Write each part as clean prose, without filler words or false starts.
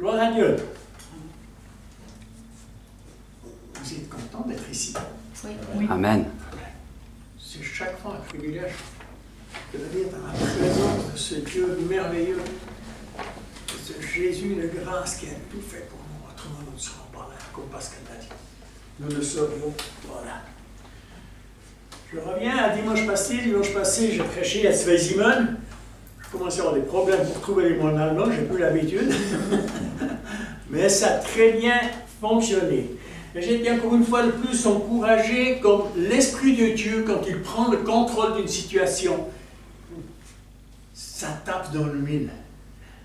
Gloire à Dieu. Vous êtes content d'être ici? Oui. Amen. C'est chaque fois un privilège de venir dans la présence de ce Dieu merveilleux, de ce Jésus de grâce qui a tout fait pour nous. Autrement, nous ne serons pas là, comme Pascal l'a dit. Nous ne serions pas là. Je reviens à dimanche passé. Dimanche passé, j'ai prêché à Svezimen. Je commençais à avoir des problèmes pour trouver les mots en allemand, j'ai plus l'habitude. Mais ça a très bien fonctionné. Et j'ai été encore une fois de plus encouragé comme l'Esprit de Dieu, quand il prend le contrôle d'une situation, ça tape dans le mille.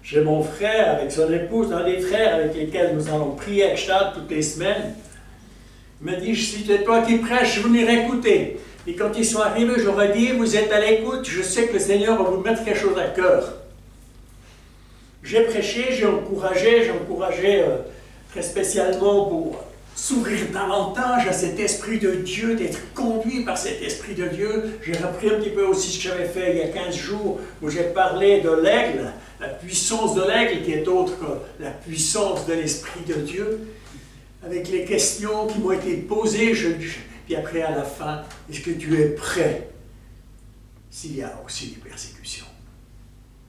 J'ai mon frère avec son épouse, un des frères avec lesquels nous allons prier à Gstaad toutes les semaines. Il m'a dit, si c'est toi qui prêches, je venir écouter. Et quand ils sont arrivés, j'aurais dit, vous êtes à l'écoute, je sais que le Seigneur va vous mettre quelque chose à cœur. J'ai prêché, j'ai encouragé très spécialement pour s'ouvrir davantage à cet Esprit de Dieu, d'être conduit par cet Esprit de Dieu. J'ai repris un petit peu aussi ce que j'avais fait il y a 15 jours, où j'ai parlé de l'aigle, la puissance de l'aigle qui est autre que la puissance de l'Esprit de Dieu, avec les questions qui m'ont été posées, puis après à la fin, est-ce que tu es prêt s'il y a aussi des persécutions?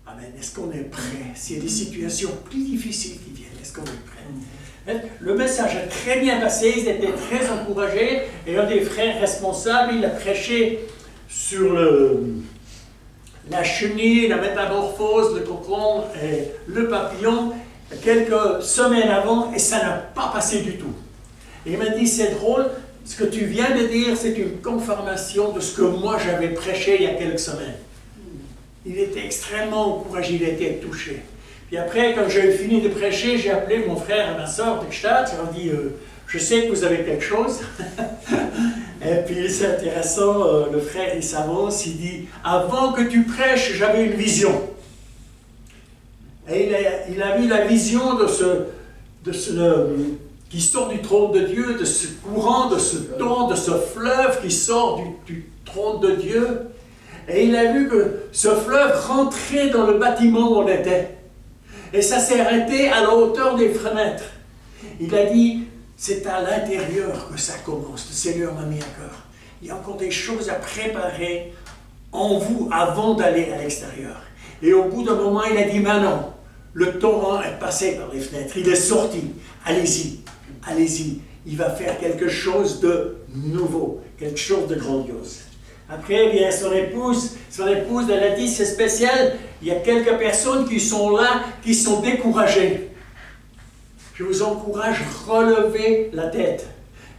Amen. Est-ce qu'on est prêt? S'il y a des situations plus difficiles qui viennent, est-ce qu'on est prêt? Le message a très bien passé, ils étaient très encouragés, et un des frères responsables, il a prêché sur la chenille, la métamorphose, le cocon et le papillon quelques semaines avant, et ça n'a pas passé du tout. Et il m'a dit, c'est drôle, ce que tu viens de dire, c'est une confirmation de ce que moi j'avais prêché il y a quelques semaines. Il était extrêmement encouragé, il était touché. Puis après, quand j'ai fini de prêcher, j'ai appelé mon frère et ma soeur de Gstaad, je leur ai dit, je sais que vous avez quelque chose. Et puis c'est intéressant, le frère il s'avance, il dit, avant que tu prêches, j'avais une vision. Et il a vu la vision qui sort du trône de Dieu, de ce courant, de ce temps, de ce fleuve qui sort du trône de Dieu. Et il a vu que ce fleuve rentrait dans le bâtiment où on était. Et ça s'est arrêté à la hauteur des fenêtres. Il a dit, c'est à l'intérieur que ça commence. Le Seigneur m'a mis à cœur. Il y a encore des choses à préparer en vous avant d'aller à l'extérieur. Et au bout d'un moment, il a dit, maintenant, le torrent est passé par les fenêtres. Il est sorti. Allez-y, allez-y. Il va faire quelque chose de nouveau, quelque chose de grandiose. Après, bien, son épouse, elle a dit, c'est spécial, il y a quelques personnes qui sont là, qui sont découragées. Je vous encourage à relever la tête.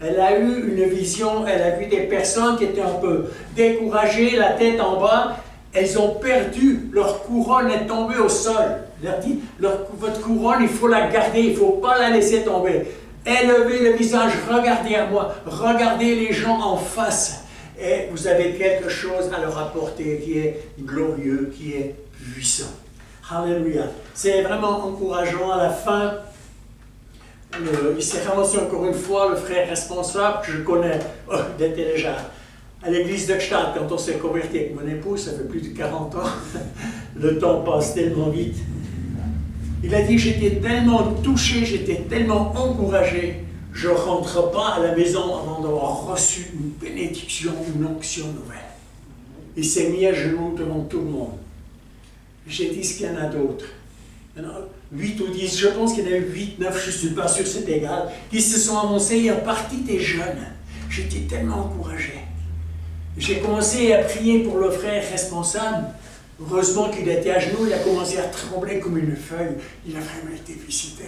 Elle a eu une vision, elle a vu des personnes qui étaient un peu découragées, la tête en bas. Elles ont perdu, leur couronne est tombée au sol. Elle a dit, votre couronne, il faut la garder, il ne faut pas la laisser tomber. Élevez le visage, regardez à moi, regardez les gens en face. Et vous avez quelque chose à leur apporter qui est glorieux, qui est puissant. Alléluia. C'est vraiment encourageant à la fin. Il s'est ramassé encore une fois, le frère responsable que je connais, il était déjà à l'église de Gstaad quand on s'est converti avec mon épouse, ça fait plus de 40 ans. Le temps passe tellement vite. Il a dit, j'étais tellement touché, j'étais tellement encouragé. Je ne rentre pas à la maison avant d'avoir reçu une bénédiction, une onction nouvelle. Il s'est mis à genoux devant tout le monde. J'ai dit ce qu'il y en a d'autres. Il y en a 8 ou 10, je pense qu'il y en a eu 8, 9, je ne suis pas sûr, c'est égal, qui se sont annoncés. Il y a partie des jeunes. J'étais tellement encouragé. J'ai commencé à prier pour le frère responsable. Heureusement qu'il était à genoux, il a commencé à trembler comme une feuille. Il a vraiment été visité.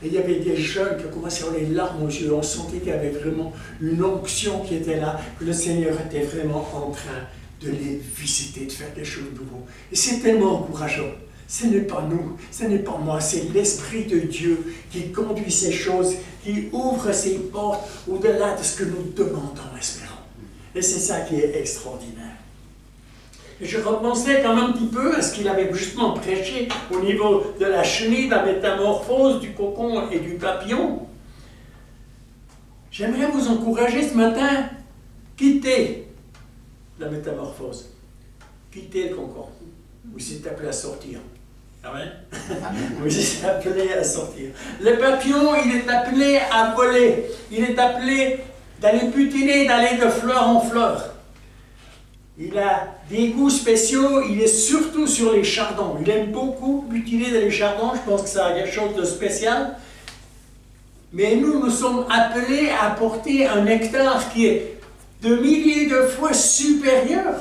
Et il y avait des jeunes qui ont commencé à avoir les larmes aux yeux. On sentait qu'il y avait vraiment une onction qui était là, que le Seigneur était vraiment en train de les visiter, de faire quelque chose de nouveau. Et c'est tellement encourageant. Ce n'est pas nous, ce n'est pas moi, c'est l'Esprit de Dieu qui conduit ces choses, qui ouvre ces portes au-delà de ce que nous demandons, espérons. Et c'est ça qui est extraordinaire. Et je repensais quand même un petit peu à ce qu'il avait justement prêché au niveau de la chenille, de la métamorphose, du cocon et du papillon. J'aimerais vous encourager ce matin, quittez la métamorphose, quittez le cocon, vous êtes appelé à sortir. Amen. Amen. Vous êtes appelé à sortir. Le papillon, il est appelé à voler. Il est appelé d'aller butiner, d'aller de fleur en fleur. Il a des goûts spéciaux, il est surtout sur les chardons. Il aime beaucoup butiner dans les chardons, je pense que ça a quelque chose de spécial. Mais nous sommes appelés à apporter un nectar qui est de milliers de fois supérieur.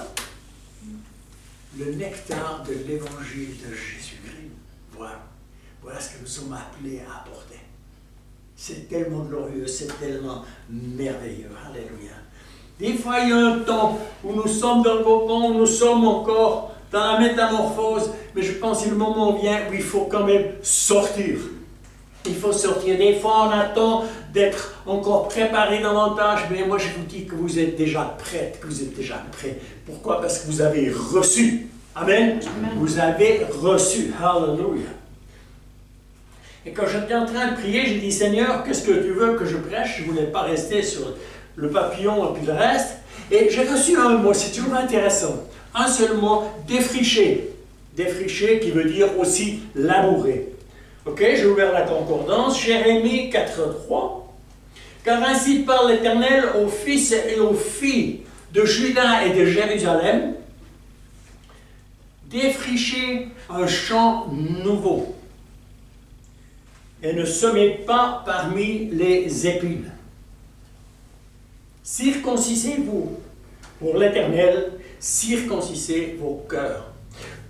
Le nectar de l'évangile de Jésus-Christ. Voilà ce que nous sommes appelés à apporter. C'est tellement glorieux, c'est tellement merveilleux. Alléluia. Des fois, il y a un temps où nous sommes dans le cocon, nous sommes encore dans la métamorphose, mais je pense que le moment vient où il faut quand même sortir. Il faut sortir. Des fois, on attend d'être encore préparé davantage, mais moi, je vous dis que vous êtes déjà prêts, que vous êtes déjà prêts. Pourquoi? Parce que vous avez reçu. Amen. Amen. Vous avez reçu. Hallelujah. Et quand j'étais en train de prier, j'ai dit, Seigneur, qu'est-ce que tu veux que je prêche? Je ne voulais pas rester sur le papillon et puis le reste. Et j'ai reçu un mot, c'est toujours intéressant. Un seul mot, défricher. Défricher qui veut dire aussi labourer. Ok, j'ai ouvert la concordance, Jérémie 4.3. Car ainsi parle l'Éternel aux fils et aux filles de Juda et de Jérusalem, défrichez un champ nouveau et ne semez pas parmi les épines. Circoncisez-vous pour l'Éternel, circoncisez vos cœurs.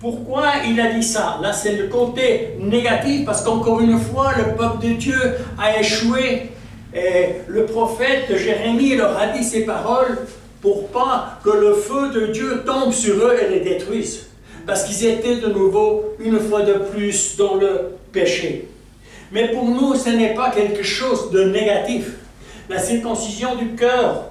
Pourquoi il a dit ça? Là, c'est le côté négatif, parce qu'encore une fois, le peuple de Dieu a échoué. Et le prophète Jérémie leur a dit ces paroles pour pas que le feu de Dieu tombe sur eux et les détruise. Parce qu'ils étaient de nouveau, une fois de plus, dans le péché. Mais pour nous, ce n'est pas quelque chose de négatif. La circoncision du cœur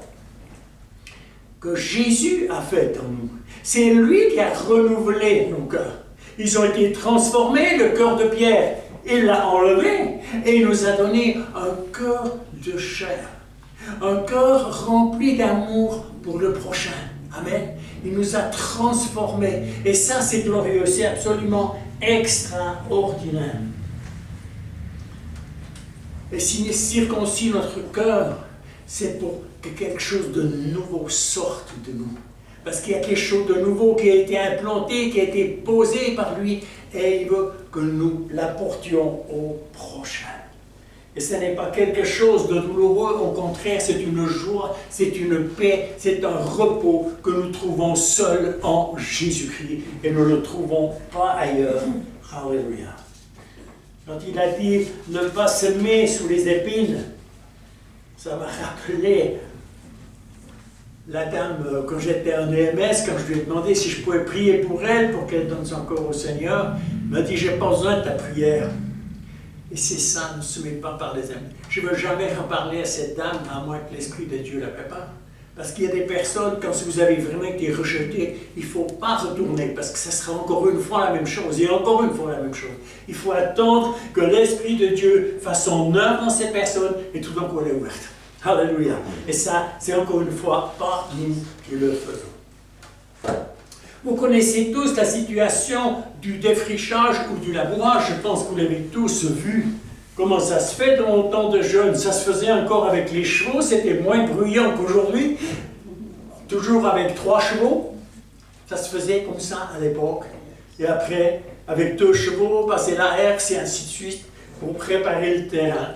que Jésus a faite en nous, c'est lui qui a renouvelé nos cœurs. Ils ont été transformés, le cœur de pierre, il l'a enlevé et il nous a donné un cœur de chair. Un cœur rempli d'amour pour le prochain. Amen. Il nous a transformés. Et ça, c'est glorieux, c'est absolument extraordinaire. Et s'il circoncis notre cœur, c'est pour que quelque chose de nouveau sorte de nous. Parce qu'il y a quelque chose de nouveau qui a été implanté, qui a été posé par lui, et il veut que nous l'apportions au prochain. Et ce n'est pas quelque chose de douloureux, au contraire, c'est une joie, c'est une paix, c'est un repos que nous trouvons seul en Jésus-Christ, et nous ne le trouvons pas ailleurs. Alléluia. Quand il a dit ne pas semer sous les épines, ça m'a rappelé la dame, quand j'étais en EMS, quand je lui ai demandé si je pouvais prier pour elle, pour qu'elle donne son corps au Seigneur, elle m'a dit, j'ai pas besoin de ta prière. Et c'est ça, ne se met pas par les amis. Je ne veux jamais reparler à cette dame, à moins que l'Esprit de Dieu la prépare. Parce qu'il y a des personnes, quand vous avez vraiment été rejeté, il ne faut pas retourner, parce que ça sera encore une fois la même chose, et encore une fois la même chose. Il faut attendre que l'Esprit de Dieu fasse son œuvre dans ces personnes, et tout d'un coup elle est ouverte. Alléluia. Et ça, c'est encore une fois pas nous qui le faisons. Vous connaissez tous la situation du défrichage ou du labourage. Je pense que vous l'avez tous vu. Comment ça se fait dans le temps de jeûne? Ça se faisait encore avec les chevaux, c'était moins bruyant qu'aujourd'hui. Toujours avec 3 chevaux. Ça se faisait comme ça à l'époque. Et après, avec 2 chevaux, passer la herse et ainsi de suite pour préparer le terrain.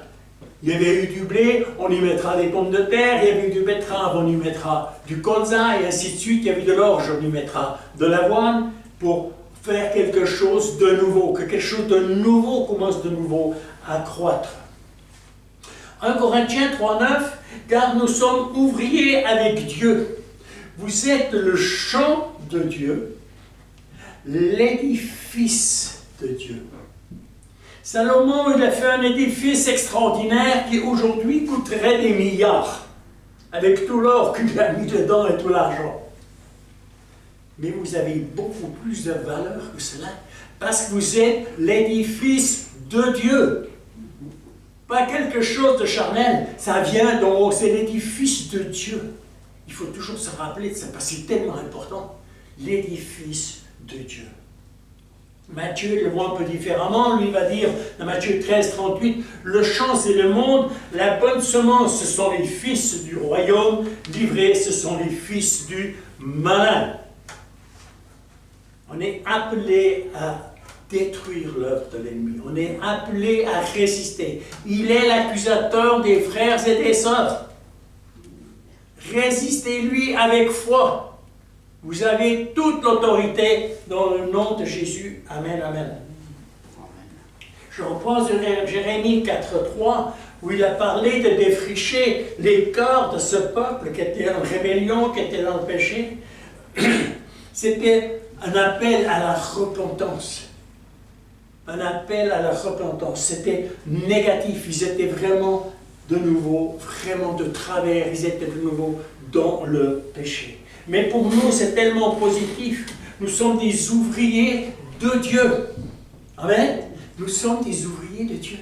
Il y avait eu du blé, on y mettra des pommes de terre, il y avait eu du betterave, on y mettra du colza, et ainsi de suite. Il y avait de l'orge, on y mettra de l'avoine pour faire quelque chose de nouveau, que quelque chose de nouveau commence de nouveau à croître. 1 Corinthiens 3.9, car nous sommes ouvriers avec Dieu. Vous êtes le champ de Dieu, l'édifice de Dieu. Salomon, il a fait un édifice extraordinaire qui aujourd'hui coûterait des milliards, avec tout l'or qu'il a mis dedans et tout l'argent. Mais vous avez beaucoup plus de valeur que cela, parce que vous êtes l'édifice de Dieu. Pas quelque chose de charnel, ça vient d'en haut, c'est l'édifice de Dieu. Il faut toujours se rappeler de ça, parce que c'est tellement important. L'édifice de Dieu. Matthieu le voit un peu différemment. Lui va dire, dans Matthieu 13, 38, le champ c'est le monde, la bonne semence ce sont les fils du royaume, l'ivraie ce sont les fils du malin. On est appelé à détruire l'œuvre de l'ennemi. On est appelé à résister. Il est l'accusateur des frères et des sœurs. Résistez-lui avec foi. Vous avez toute l'autorité dans le nom de Jésus. Amen, amen. Je reprends Jérémie 4.3 où il a parlé de défricher les cœurs de ce peuple qui était en rébellion, qui était dans le péché. C'était un appel à la repentance. Un appel à la repentance. C'était négatif. Ils étaient vraiment de nouveau, vraiment de travers. Ils étaient de nouveau dans le péché. Mais pour nous, c'est tellement positif. Nous sommes des ouvriers de Dieu. Amen. Nous sommes des ouvriers de Dieu.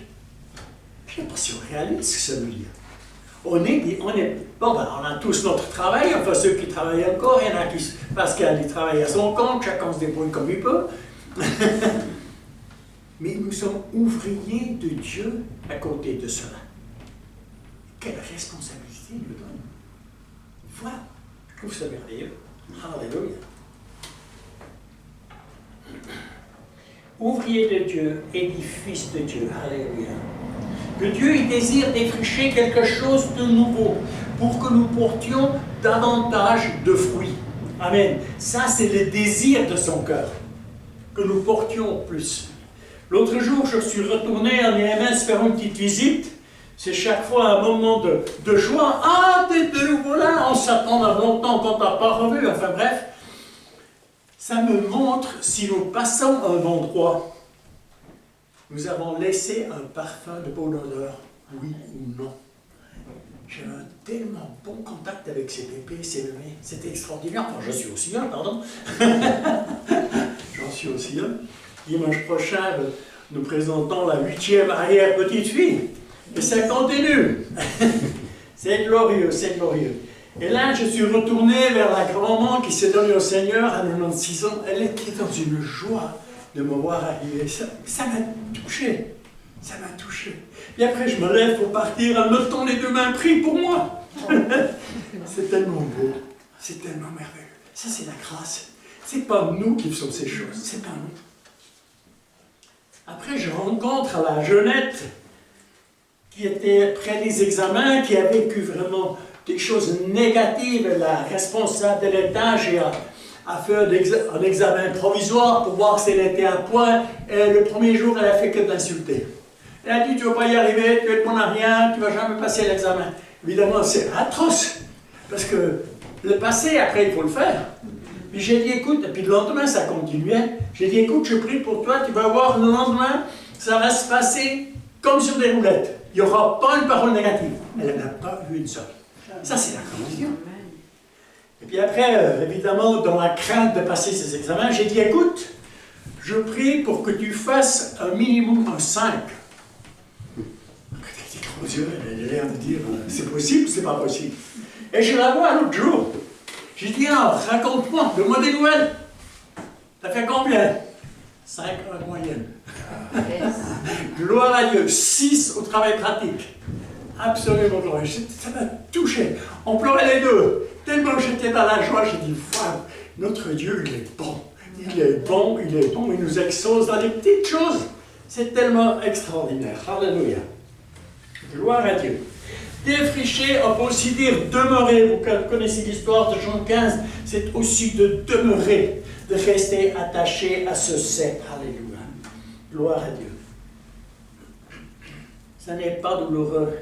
Je ne sais pas si on réalise ce que ça veut dire. On a tous notre travail, enfin ceux qui travaillent encore, il y en a qui, parce qu'ils travaillent à son compte, chacun se débrouille comme il peut. Mais nous sommes ouvriers de Dieu à côté de cela. Quelle responsabilité il nous donne. Voilà, je trouve ça merveilleux. Alléluia. Ouvrier de Dieu, édifice de Dieu. Alléluia. Que Dieu il désire défricher quelque chose de nouveau pour que nous portions davantage de fruits. Amen. Ça, c'est le désir de son cœur. Que nous portions plus. L'autre jour, je suis retourné en EMS faire une petite visite. C'est chaque fois un moment de joie. Ah, t'es de nouveau là. On s'attend à longtemps qu'on t'a pas revu. Enfin bref. Ça me montre si nous passons à un endroit. Nous avons laissé un parfum de bonne odeur, oui ou non. J'ai un tellement bon contact avec ces bébés, ces bébés. C'était extraordinaire. Enfin, je suis aussi un, pardon. J'en suis aussi un. Dimanche prochain, nous présentons la 8e arrière-petite-fille. Et ça continue. C'est glorieux, c'est glorieux. Et là, je suis retourné vers la grand-maman qui s'est donnée au Seigneur à 96 ans. Elle était dans une joie de me voir arriver. Ça m'a touché. Ça m'a touché. Et après, je me lève pour partir. Elle me tend les deux mains, prie pour moi. C'est tellement beau. C'est tellement merveilleux. Ça, c'est la grâce. C'est pas nous qui faisons ces choses. C'est pas nous. Après, je rencontre la jeunette qui était près des examens, qui a vécu vraiment des choses négatives. La responsable de l'étage a fait un examen provisoire pour voir si elle était à point. Et le premier jour, elle a fait que de l'insulter. Elle a dit, tu ne vas pas y arriver, tu es de mon rien, tu ne vas jamais passer l'examen. Évidemment, c'est atroce. Parce que le passé, après, il faut le faire. Puis j'ai dit, écoute, et puis le lendemain, ça continuait. J'ai dit, écoute, je prie pour toi, tu vas voir, le lendemain, ça va se passer comme sur des roulettes. Il n'y aura pas une parole négative. Elle n'a pas vu une seule. Ça, c'est la condition. Et puis après, évidemment, dans la crainte de passer ces examens, j'ai dit, écoute, je prie pour que tu fasses un minimum un 5. Elle a l'air de dire, c'est possible ou c'est pas possible? Et je la vois l'autre jour. J'ai dit, ah, raconte-moi, donne-moi des nouvelles. T'as fait combien? 5 en moyenne. Gloire à Dieu. 6 au travail pratique. Absolument glorieux. Ça m'a touché. On pleurait les deux. Tellement j'étais dans la joie, j'ai dit, wow, notre Dieu, il est bon. Il est bon, il est bon. Il nous exauce dans les petites choses. C'est tellement extraordinaire. Alléluia. Gloire à Dieu. Défricher, on peut aussi dire demeurer. Vous connaissez l'histoire de Jean 15. C'est aussi de demeurer, de rester attaché à ce cep. Alléluia. Gloire à Dieu. Ça n'est pas douloureux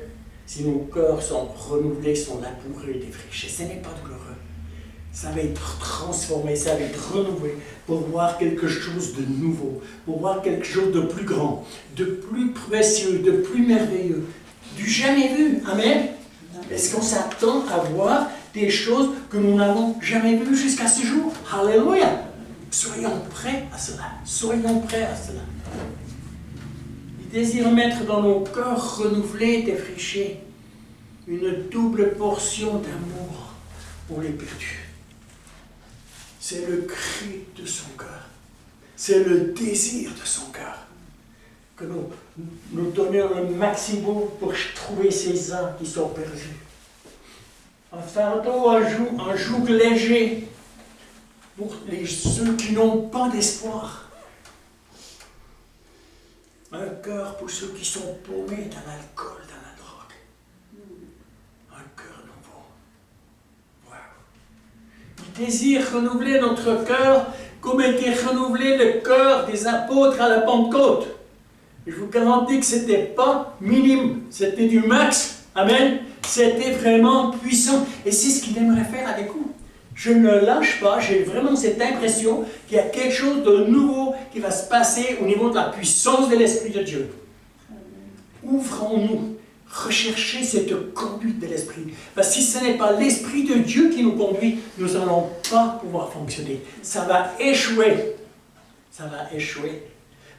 si nos cœurs sont renouvelés, sont labourés, défrichés. Ce n'est pas douloureux. Ça va être transformé, ça va être renouvelé pour voir quelque chose de nouveau, pour voir quelque chose de plus grand, de plus précieux, de plus merveilleux, du jamais vu. Amen. Est-ce qu'on s'attend à voir des choses que nous n'avons jamais vues jusqu'à ce jour? Alléluia. Soyons prêts à cela. Soyons prêts à cela. Il désire mettre dans nos cœurs renouvelés, défrichés, une double portion d'amour pour les perdus. C'est le cri de son cœur. C'est le désir de son cœur. Que nous donnions le maximum pour trouver ces âmes qui sont perdus. Un fardeau, un joug léger pour ceux qui n'ont pas d'espoir. Un cœur pour ceux qui sont paumés dans l'alcool, dans la drogue. Un cœur nouveau. Wow. Il désire renouveler notre cœur comme était renouvelé le cœur des apôtres à la Pentecôte. Je vous garantis que ce n'était pas minime, c'était du max. Amen. C'était vraiment puissant. Et c'est ce qu'il aimerait faire avec vous. Je ne lâche pas, j'ai vraiment cette impression qu'il y a quelque chose de nouveau qui va se passer au niveau de la puissance de l'Esprit de Dieu. Ouvrons-nous, recherchez cette conduite de l'Esprit. Parce que si ce n'est pas l'Esprit de Dieu qui nous conduit, nous n'allons pas pouvoir fonctionner. Ça va échouer. Ça va échouer.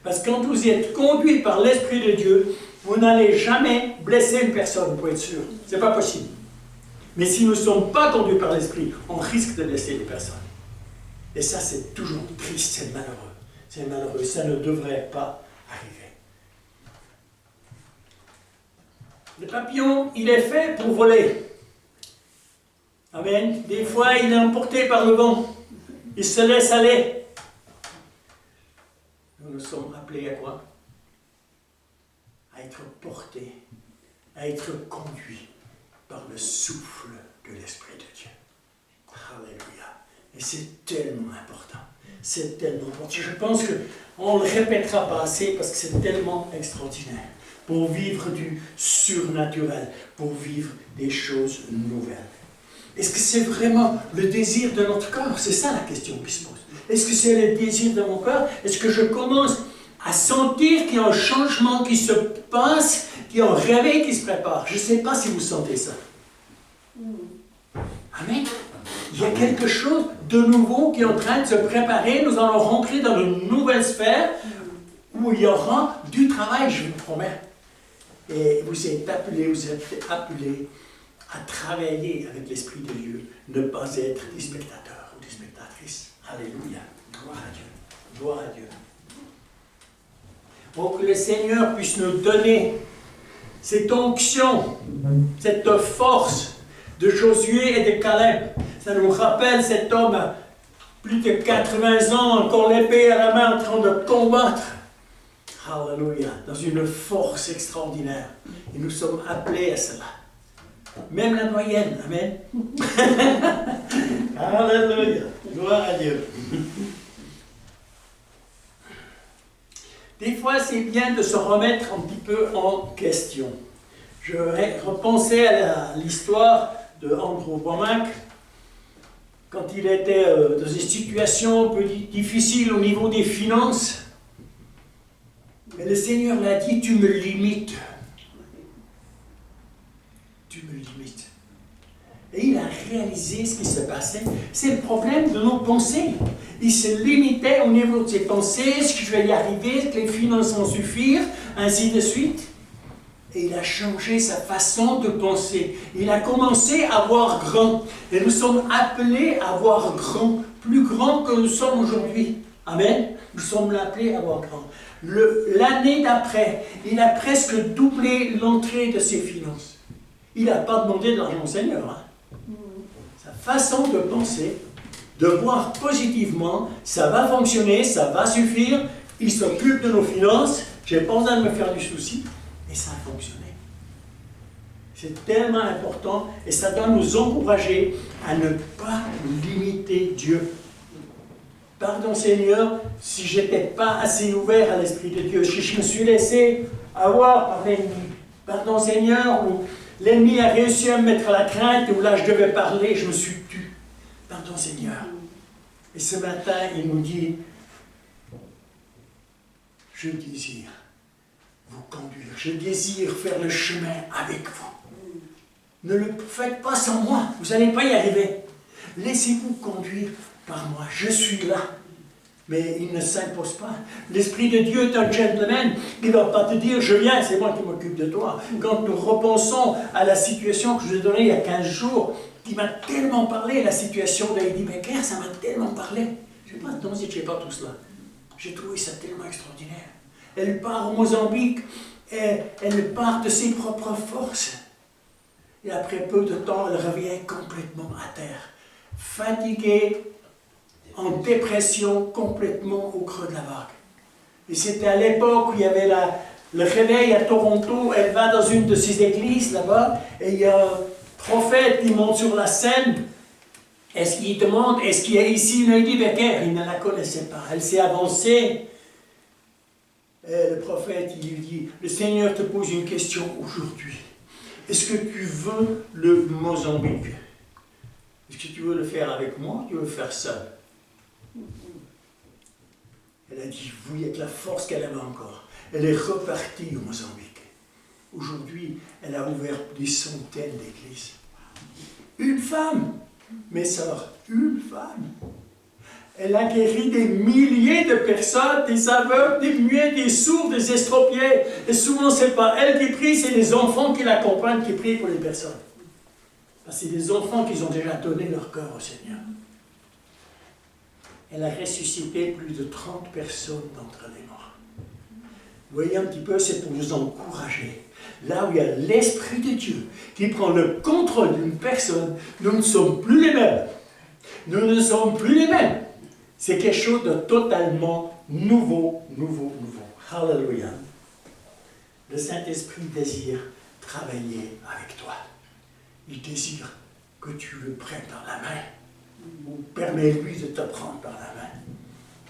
Parce que quand vous êtes conduit par l'Esprit de Dieu, vous n'allez jamais blesser une personne, vous pouvez être sûr. Ce n'est pas possible. Mais si nous ne sommes pas conduits par l'Esprit, on risque de blesser les personnes. Et ça, c'est toujours triste, c'est malheureux. C'est malheureux, ça ne devrait pas arriver. Le papillon, il est fait pour voler. Amen. Des fois, il est emporté par le vent. Il se laisse aller. Nous sommes appelés à quoi? À être portés, à être conduits par le souffle de l'Esprit de Dieu. Alléluia. Et c'est tellement important. C'est tellement important. Je pense qu'on ne le répétera pas assez parce que c'est tellement extraordinaire. Pour vivre du surnaturel, pour vivre des choses nouvelles. Est-ce que c'est vraiment le désir de notre cœur? C'est ça la question qui se pose. Est-ce que c'est le désir de mon cœur? Est-ce que je commence à sentir qu'il y a un changement qui se passe, qu'il y a un réveil qui se prépare? Je ne sais pas si vous sentez ça. Amen. Il y a quelque chose de nouveau qui est en train de se préparer. Nous allons rentrer dans une nouvelle sphère où il y aura du travail, je vous promets. Et vous êtes appelés à travailler avec l'Esprit de Dieu, ne pas être des spectateurs ou des spectatrices. Alléluia. Gloire à Dieu. Gloire à Dieu. Pour que le Seigneur puisse nous donner cette onction, cette force de Josué et de Caleb. Ça nous rappelle cet homme à plus de 80 ans, encore l'épée à la main en train de combattre. Alléluia. Dans une force extraordinaire. Et nous sommes appelés à cela. Même la moyenne. Amen. Alléluia. Gloire à Dieu. Des fois, c'est bien de se remettre un petit peu en question. Je repensais à l'histoire de Andrew Womack, quand il était dans une situation un peu difficile au niveau des finances. Mais le Seigneur l'a dit, tu me limites. Tu me limites. Et il a réalisé ce qui se passait. C'est le problème de nos pensées. Il se limitait au niveau de ses pensées, est-ce que je vais y arriver, est-ce que les finances vont suffire, ainsi de suite. Et il a changé sa façon de penser. Il a commencé à voir grand. Et nous sommes appelés à voir grand, plus grand que nous sommes aujourd'hui. Amen. Nous sommes appelés à voir grand. L'année d'après, il a presque doublé l'entrée de ses finances. Il n'a pas demandé de l'argent au Seigneur. Hein. Sa façon de penser, de voir positivement, ça va fonctionner, ça va suffire, il s'occupe de nos finances, je n'ai pas besoin de me faire du souci, et ça a fonctionné. C'est tellement important, et ça doit nous encourager à ne pas limiter Dieu. Pardon Seigneur, si je n'étais pas assez ouvert à l'Esprit de Dieu, si je me suis laissé avoir par l'ennemi. Pardon Seigneur, où l'ennemi a réussi à me mettre à la crainte, où là je devais parler, je me suis tu. Pardon Seigneur. Et ce matin, il nous dit, je désire vous conduire, je désire faire le chemin avec vous. Ne le faites pas sans moi, vous n'allez pas y arriver. Laissez-vous conduire par moi, je suis là. Mais il ne s'impose pas. L'Esprit de Dieu est un gentleman. Il ne va pas te dire, je viens, c'est moi qui m'occupe de toi. Quand nous repensons à la situation que je vous ai donnée il y a 15 jours, qui m'a tellement parlé, la situation d'Heidi Becker, ça m'a tellement parlé. Je ne sais pas, non, si je ne sais pas tout cela. J'ai trouvé ça tellement extraordinaire. Elle part au Mozambique, et elle part de ses propres forces. Et après peu de temps, elle revient complètement à terre. Fatiguée, en dépression, complètement au creux de la vague. Et c'était à l'époque où il y avait le réveil à Toronto. Elle va dans une de ces églises là-bas, et il y a un prophète qui monte sur la scène. Est-ce qu'il demande, est-ce qu'il y a ici Lady Becker? Il ne la connaissait pas. Elle s'est avancée. Et le prophète, il lui dit, le Seigneur te pose une question aujourd'hui. Est-ce que tu veux le Mozambique? Est-ce que tu veux le faire avec moi ou tu veux le faire seul? Elle a dit oui avec la force qu'elle avait encore. Elle est repartie au Mozambique. Aujourd'hui, elle a ouvert des centaines d'églises. Une femme, mes sœurs, une femme. Elle a guéri des milliers de personnes, des aveugles, des muets, des sourds, des estropiés. Et souvent, ce n'est pas elle qui prie, c'est les enfants qui l'accompagnent qui prient pour les personnes. Parce que c'est des enfants qui ont déjà donné leur cœur au Seigneur. Elle a ressuscité plus de 30 personnes d'entre les morts. Vous voyez un petit peu, c'est pour vous encourager. Là où il y a l'Esprit de Dieu qui prend le contrôle d'une personne, nous ne sommes plus les mêmes. Nous ne sommes plus les mêmes. C'est quelque chose de totalement nouveau. Alléluia. Le Saint-Esprit désire travailler avec toi. Il désire que tu le prennes dans la main. Permets-lui de te prendre par la main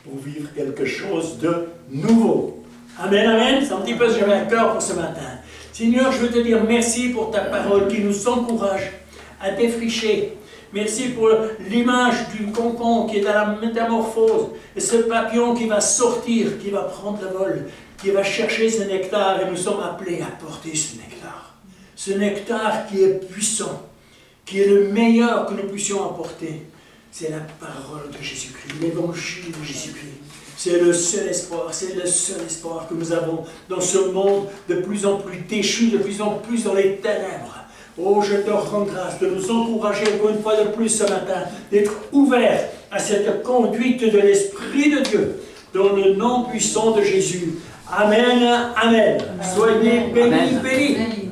pour vivre quelque chose de nouveau. Amen, amen. C'est un petit peu ce que j'avais à cœur pour ce matin. Seigneur, je veux te dire merci pour ta parole qui nous encourage à défricher. Merci pour l'image du concombre qui est à la métamorphose et ce papillon qui va sortir, qui va prendre le vol, qui va chercher ce nectar et nous sommes appelés à porter ce nectar. Ce nectar qui est puissant, qui est le meilleur que nous puissions apporter. C'est la parole de Jésus-Christ, l'évangile de Jésus-Christ. C'est le seul espoir que nous avons dans ce monde de plus en plus déchu, de plus en plus dans les ténèbres. Oh, je te rends grâce de nous encourager encore une fois de plus ce matin, d'être ouverts à cette conduite de l'Esprit de Dieu, dans le nom puissant de Jésus. Amen, amen. Soyez bénis, bénis.